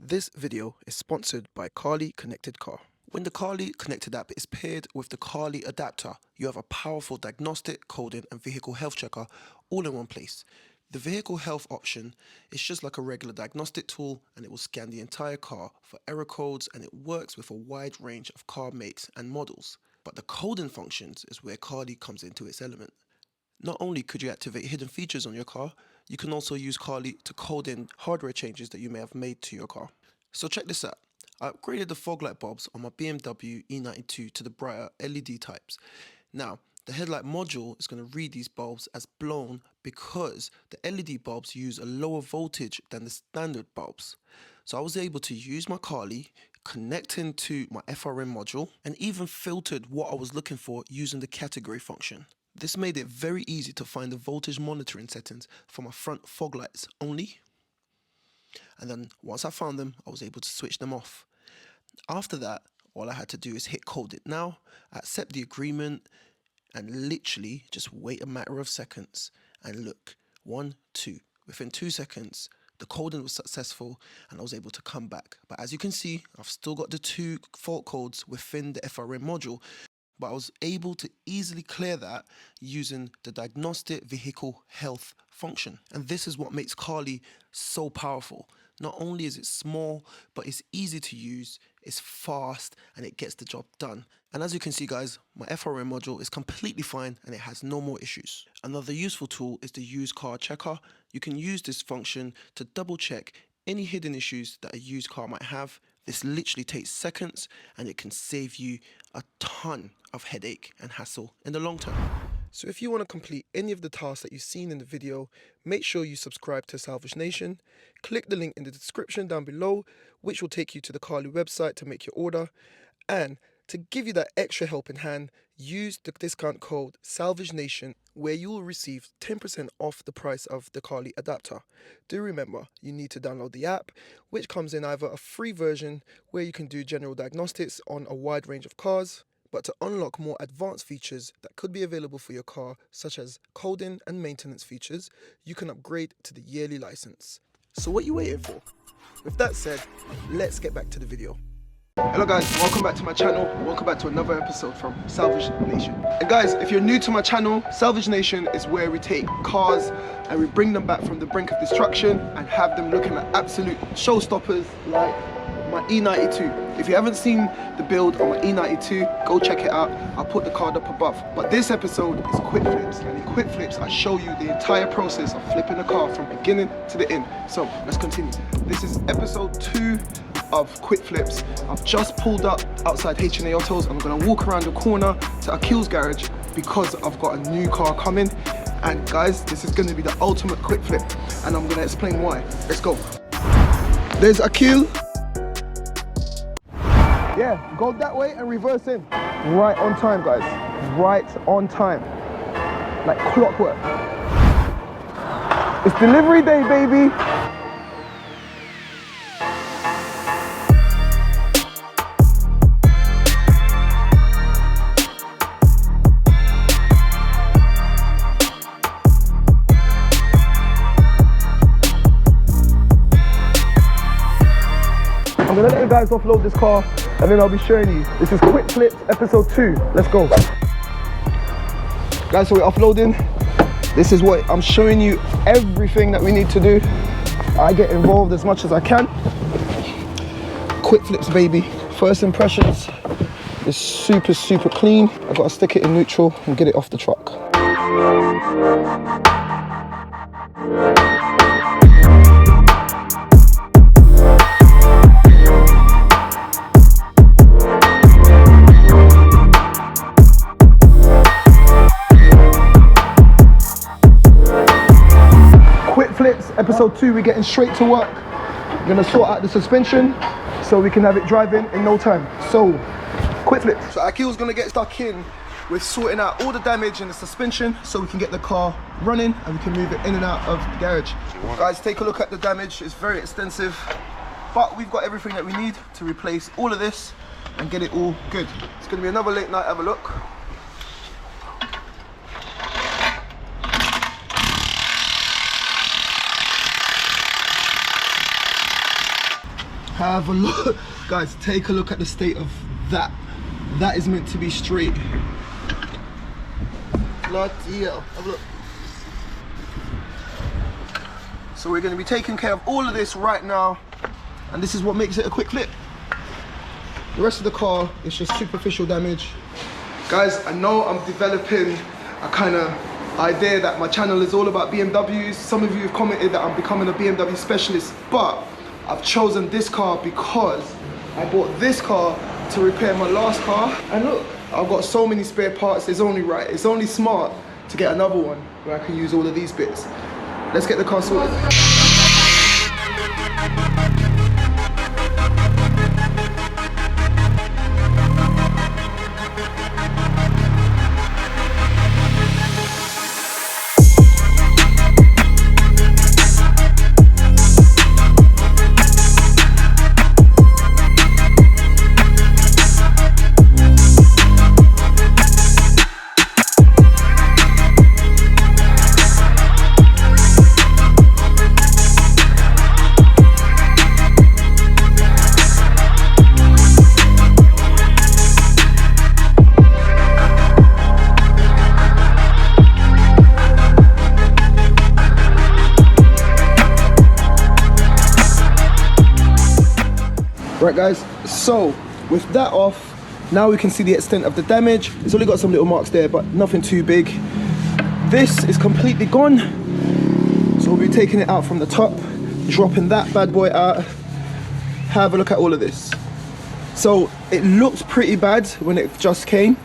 This video is sponsored by Carly Connected Car. When the Carly Connected app is paired with the Carly adapter, you have a powerful diagnostic, coding and vehicle health checker all in one place. The vehicle health option is just like a regular diagnostic tool, and it will scan the entire car for error codes, and it works with a wide range of car makes and models. But the coding functions is where Carly comes into its element. Not only could you activate hidden features on your car, you can also use Carly to code in hardware changes that you may have made to your car. So check this out. I upgraded the fog light bulbs on my BMW E92 to the brighter LED types. Now, the headlight module is going to read these bulbs as blown because the LED bulbs use a lower voltage than the standard bulbs. So I was able to use my Carly, connect into my FRM module, and even filtered what I was looking for using the category function. This made it very easy to find the voltage monitoring settings for my front fog lights only. And then once I found them, I was able to switch them off. After that, all I had to do is hit code it now, accept the agreement, and literally just wait a matter of seconds. And look, 1, 2. Within 2 seconds, the coding was successful and I was able to come back. But as you can see, I've still got the 2 fault codes within the FRM module, but I was able to easily clear that using the diagnostic vehicle health function. And this is what makes Carly so powerful. Not only is it small, but it's easy to use, it's fast, and it gets the job done. And as you can see guys, my FRM module is completely fine and it has no more issues. Another useful tool is the used car checker. You can use this function to double check any hidden issues that a used car might have. This literally takes seconds and it can save you a ton of headache and hassle in the long term. So if you want to complete any of the tasks that you've seen in the video, make sure you subscribe to Salvage Nation. Click the link in the description down below, which will take you to the Carly website to make your order. And to give you that extra help in hand, use the discount code SALVAGENATION, where you will receive 10% off the price of the Carly adapter. Do remember, you need to download the app, which comes in either a free version where you can do general diagnostics on a wide range of cars, but to unlock more advanced features that could be available for your car, such as coding and maintenance features, you can upgrade to the yearly license. So what are you waiting for? With that said, let's get back to the video. Hello guys, welcome back to my channel. Welcome back to another episode from Salvage Nation. And guys, if you're new to my channel, Salvage Nation is where we take cars and we bring them back from the brink of destruction and have them looking at absolute showstoppers like my E92. If you haven't seen the build on my E92, go check it out. I'll put the card up above. But this episode is quick flips, and in quick flips I show you the entire process of flipping a car from beginning to the end. So let's continue. This is episode 2 of quick flips. I've just pulled up outside H&A Autos. I'm gonna walk around the corner to Akil's garage because I've got a new car coming. And guys, this is gonna be the ultimate quick flip, and I'm gonna explain why. Let's go. There's Akil. Yeah, go that way and reverse in. Right on time, guys. Right on time. Like clockwork. It's delivery day, baby. I'm gonna let you guys offload this car and then I'll be showing you. This is Quick Flips episode 2. Let's go. Guys, so we're offloading. This is what I'm showing you, everything that we need to do. I get involved as much as I can. Quick Flips, baby. First impressions is super clean. I've got to stick it in neutral and get it off the truck. Flips episode 2, we're getting straight to work. We're gonna sort out the suspension so we can have it driving in no time. So quick flip. So Akil's gonna get stuck in with sorting out all the damage in the suspension so we can get the car running and we can move it in and out of the garage. Guys, take a look at the damage. It's very extensive, but we've got everything that we need to replace all of this and get it all good. It's gonna be another late night. Have a look. Have a look, guys, take a look at the state of that. That is meant to be straight. Bloody hell, have a look. So we're gonna be taking care of all of this right now, and this is what makes it a quick flip. The rest of the car is just superficial damage. Guys, I know I'm developing a kind of idea that my channel is all about BMWs. Some of you have commented that I'm becoming a BMW specialist, but I've chosen this car because I bought this car to repair my last car. And look, I've got so many spare parts, it's only right, it's only smart to get another one where I can use all of these bits. Let's get the car sorted. Right guys, so with that off, now we can see the extent of the damage. It's only got some little marks there, but nothing too big. This is completely gone. So we'll be taking it out from the top, dropping that bad boy out. Have a look at all of this. So it looked pretty bad when it just came.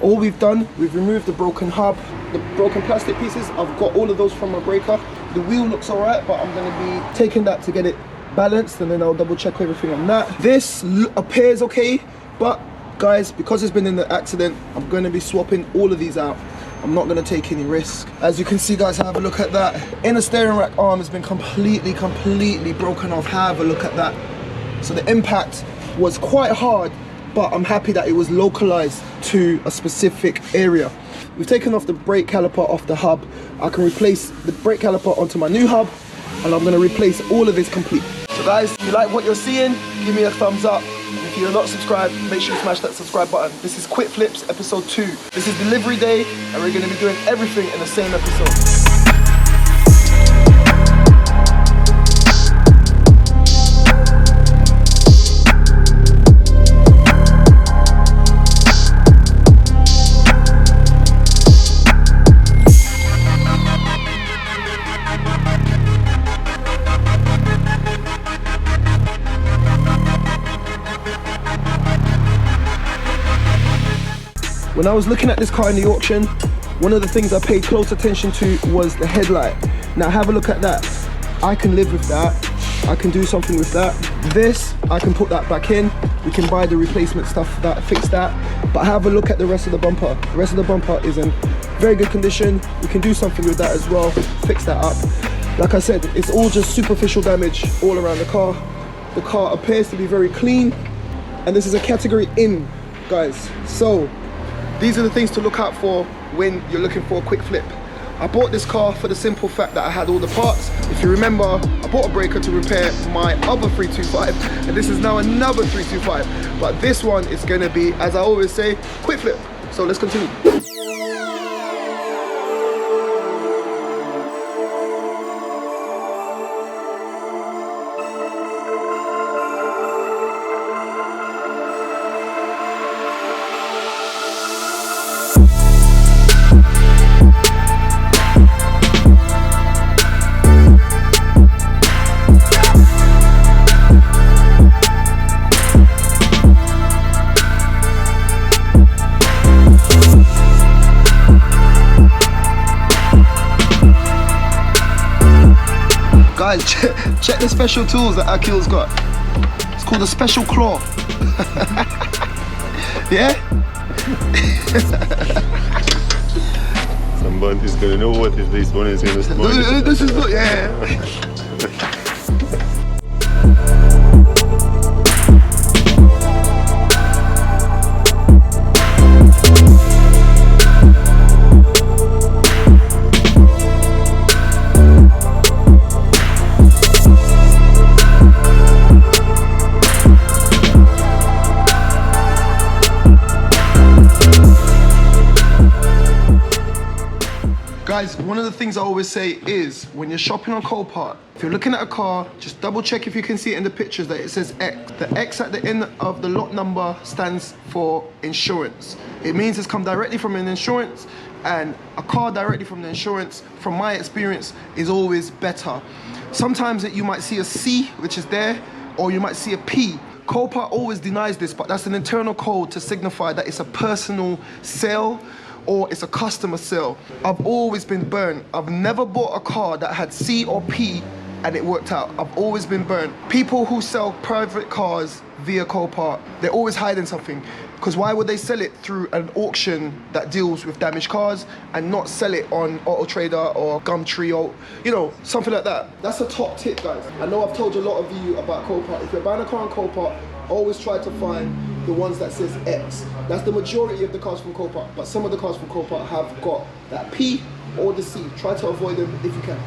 All we've done, we've removed the broken hub, the broken plastic pieces. I've got all of those from my breaker. The wheel looks all right, but I'm gonna be taking that to get it balanced, and then I'll double check everything on that. This appears okay, but guys, because it's been in the accident, I'm going to be swapping all of these out. I'm not going to take any risk. As you can see guys, have a look at that. Inner steering rack arm has been completely broken off. Have a look at that. So the impact was quite hard, but I'm happy that it was localized to a specific area. We've taken off the brake caliper off the hub. I can replace the brake caliper onto my new hub, and I'm going to replace all of this complete. So guys, if you like what you're seeing, give me a thumbs up. And if you're not subscribed, make sure you smash that subscribe button. This is Quick Flips episode 2. This is delivery day, and we're going to be doing everything in the same episode. When I was looking at this car in the auction, one of the things I paid close attention to was the headlight. Now have a look at that. I can live with that. I can do something with that. This, I can put that back in. We can buy the replacement stuff that fix that. But have a look at the rest of the bumper. The rest of the bumper is in very good condition. We can do something with that as well, fix that up. Like I said, it's all just superficial damage all around the car. The car appears to be very clean, and this is a category in, guys. So these are the things to look out for when you're looking for a quick flip. I bought this car for the simple fact that I had all the parts. If you remember, I bought a breaker to repair my other 325, and this is now another 325. But this one is gonna be, as I always say, quick flip. So let's continue. Guys, check the special tools that Akil's got. It's called a special claw. Yeah? Somebody's gonna know what if this one is gonna spoil. This is good, yeah. Guys, one of the things I always say is when you're shopping on Copart, if you're looking at a car, just double check if you can see it in the pictures that it says X. The X at the end of the lot number stands for insurance. It means it's come directly from an insurance, and a car directly from the insurance, from my experience, is always better. Sometimes you might see a C, which is there, or you might see a P. Copart always denies this, but that's an internal code to signify that it's a personal sale or it's a customer sale. I've always been burned. I've never bought a car that had C or P and it worked out. I've always been burned. People who sell private cars via Copart, they're always hiding something. Because why would they sell it through an auction that deals with damaged cars and not sell it on Auto Trader or Gumtree or, you know, something like that? That's a top tip, guys. I know I've told a lot of you about Copart. If you're buying a car on Copart, always try to find the ones that says X. That's the majority of the cars from Copart, but some of the cars from Copart have got that P or the C. Try to avoid them if you can.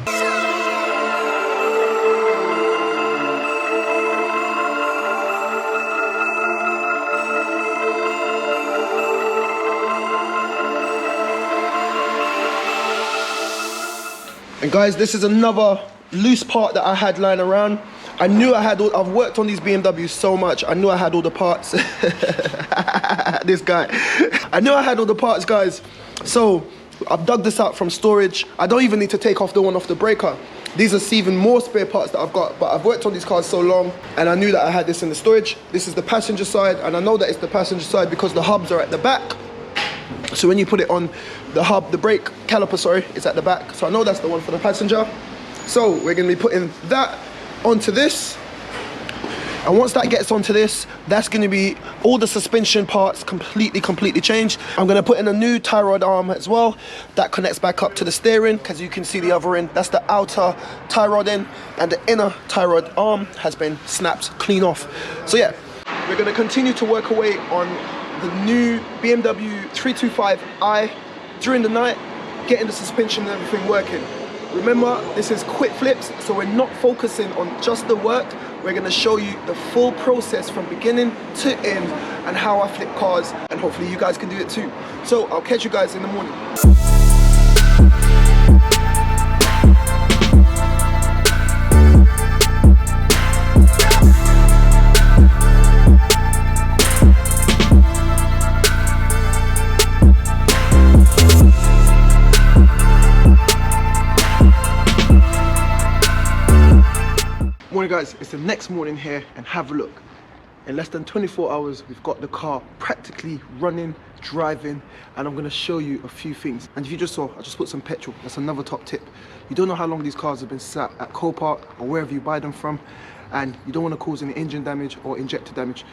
And guys, this is another loose part that I had lying around. I knew I had all, I've worked on these BMWs so much, I knew I had all the parts. This guy. I knew I had all the parts, guys. So, I've dug this out from storage. I don't even need to take off the one off the breaker. These are even more spare parts that I've got, but I've worked on these cars so long, and I knew that I had this in the storage. This is the passenger side, and I know that it's the passenger side because the hubs are at the back. So when you put it on the hub, the brake caliper, sorry, it's at the back. So I know that's the one for the passenger. So we're gonna be putting that onto this. And once that gets onto this, that's gonna be all the suspension parts completely changed. I'm gonna put in a new tie rod arm as well. That connects back up to the steering, because you can see the other end. That's the outer tie rod end, and the inner tie rod arm has been snapped clean off. So yeah, we're gonna continue to work away on the new BMW 325i during the night, getting the suspension and everything working. Remember, this is quick flips, so we're not focusing on just the work. We're gonna show you the full process from beginning to end and how I flip cars, and hopefully you guys can do it too. So I'll catch you guys in the morning. Morning guys, it's the next morning here, and have a look. In less than 24 hours, we've got the car practically running, driving, and I'm gonna show you a few things. And if you just saw, I just put some petrol. That's another top tip. You don't know how long these cars have been sat at Copart or wherever you buy them from, and you don't want to cause any engine damage or injector damage.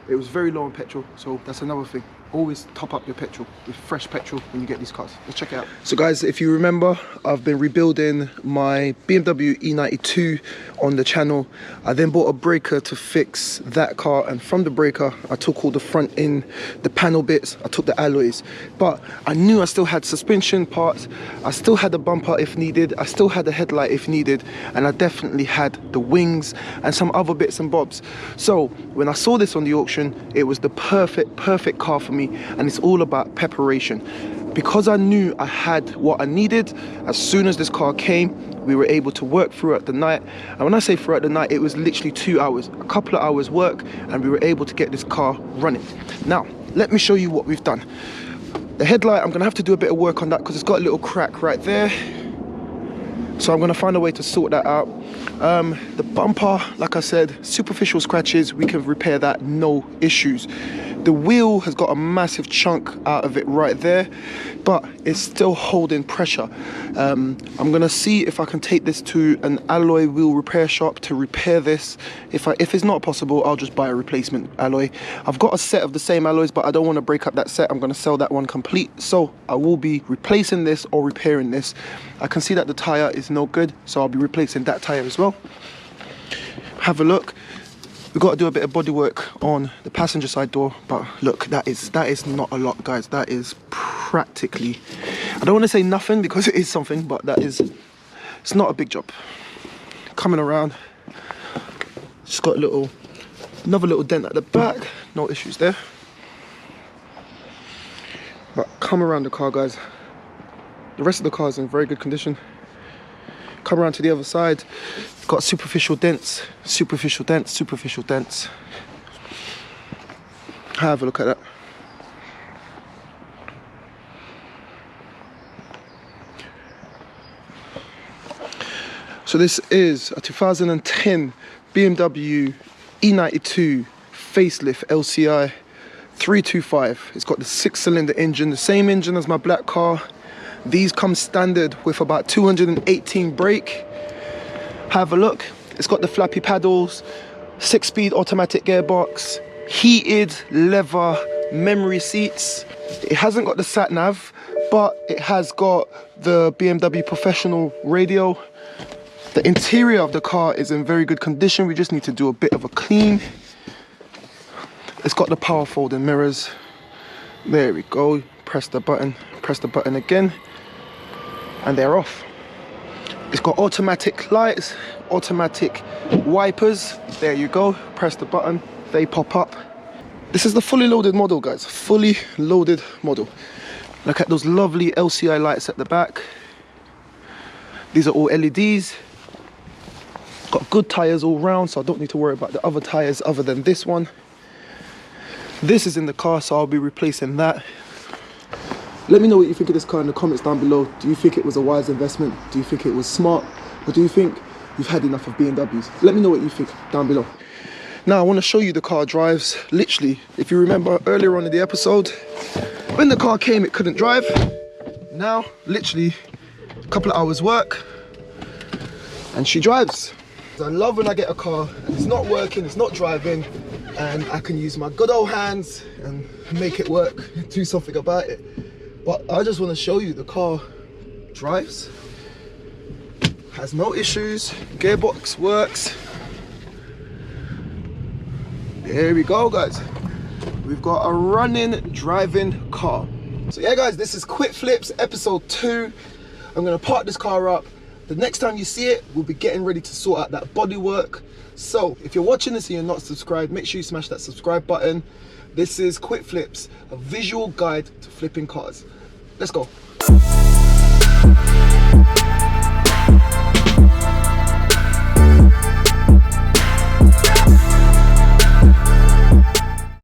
It was very low on petrol, so that's another thing. Always top up your petrol with fresh petrol when you get these cars. Let's check it out. So guys, if you remember, I've been rebuilding my BMW E92 on the channel. I then bought a breaker to fix that car, and from the breaker I took all the front end, the panel bits, I took the alloys, but I knew I still had suspension parts, I still had the bumper if needed, I still had the headlight if needed, and I definitely had the wings and some other bits and bobs. So when I saw this on the auction, it was the perfect car for me, and it's all about preparation. Because I knew I had what I needed, as soon as this car came, we were able to work throughout the night. And when I say throughout the night, it was literally 2 hours, a couple of hours work, and we were able to get this car running. Now, let me show you what we've done. The headlight, I'm gonna have to do a bit of work on that because it's got a little crack right there. So I'm gonna find a way to sort that out. The bumper, like I said, superficial scratches, we can repair that, no issues. The wheel has got a massive chunk out of it right there, but it's still holding pressure. I'm gonna see if I can take this to an alloy wheel repair shop to repair this. If it's not possible, I'll just buy a replacement alloy. I've got a set of the same alloys, but I don't want to break up that set. I'm gonna sell that one complete, so I will be replacing this or repairing this. I can see that the tire is no good, so I'll be replacing that tire as well. Have a look. We've got to do a bit of body work on the passenger side door, but look, that is not a lot, guys. That is practically, I don't want to say nothing because it is something, but it's not a big job. Coming around, just got another little dent at the back, no issues there. But come around the car, guys. The rest of the car is in very good condition. Come around to the other side. It's got superficial dents, superficial dents, superficial dents. Have a look at that. So this is a 2010 BMW E92 facelift LCI 325. It's got the 6-cylinder engine, the same engine as my black car. These come standard with about 218 brake. Have a look. It's got the flappy paddles, 6-speed automatic gearbox, heated leather memory seats. It hasn't got the sat nav, but it has got the BMW professional radio. The interior of the car is in very good condition. We just need to do a bit of a clean. It's got the power folding mirrors. There we go. Press the button again, and they're off. It's got automatic lights, automatic wipers. There you go. Press the button, they pop up. This is the fully loaded model, guys. Fully loaded model. Look at those lovely LCI lights at the back. These are all LEDs. Got good tires all round, so I don't need to worry about the other tires other than this one. This is in the car, so I'll be replacing that. Let me know what you think of this car in the comments down below. Do you think it was a wise investment? Do you think it was smart? Or do you think you've had enough of BMWs? Let me know what you think down below. Now I want to show you the car drives. Literally, if you remember earlier on in the episode, when the car came it couldn't drive. Now, literally, a couple of hours work and she drives. I love when I get a car and it's not working, it's not driving, and I can use my good old hands and make it work, do something about it. But I just want to show you the car drives, has no issues, gearbox works. There we go, guys. We've got a running, driving car. So yeah, guys, this is Quick Flips episode 2. I'm gonna park this car up. The next time you see it, we'll be getting ready to sort out that bodywork. So if you're watching this and you're not subscribed, make sure you smash that subscribe button. This is Quick Flips, a visual guide to flipping cars. Let's go.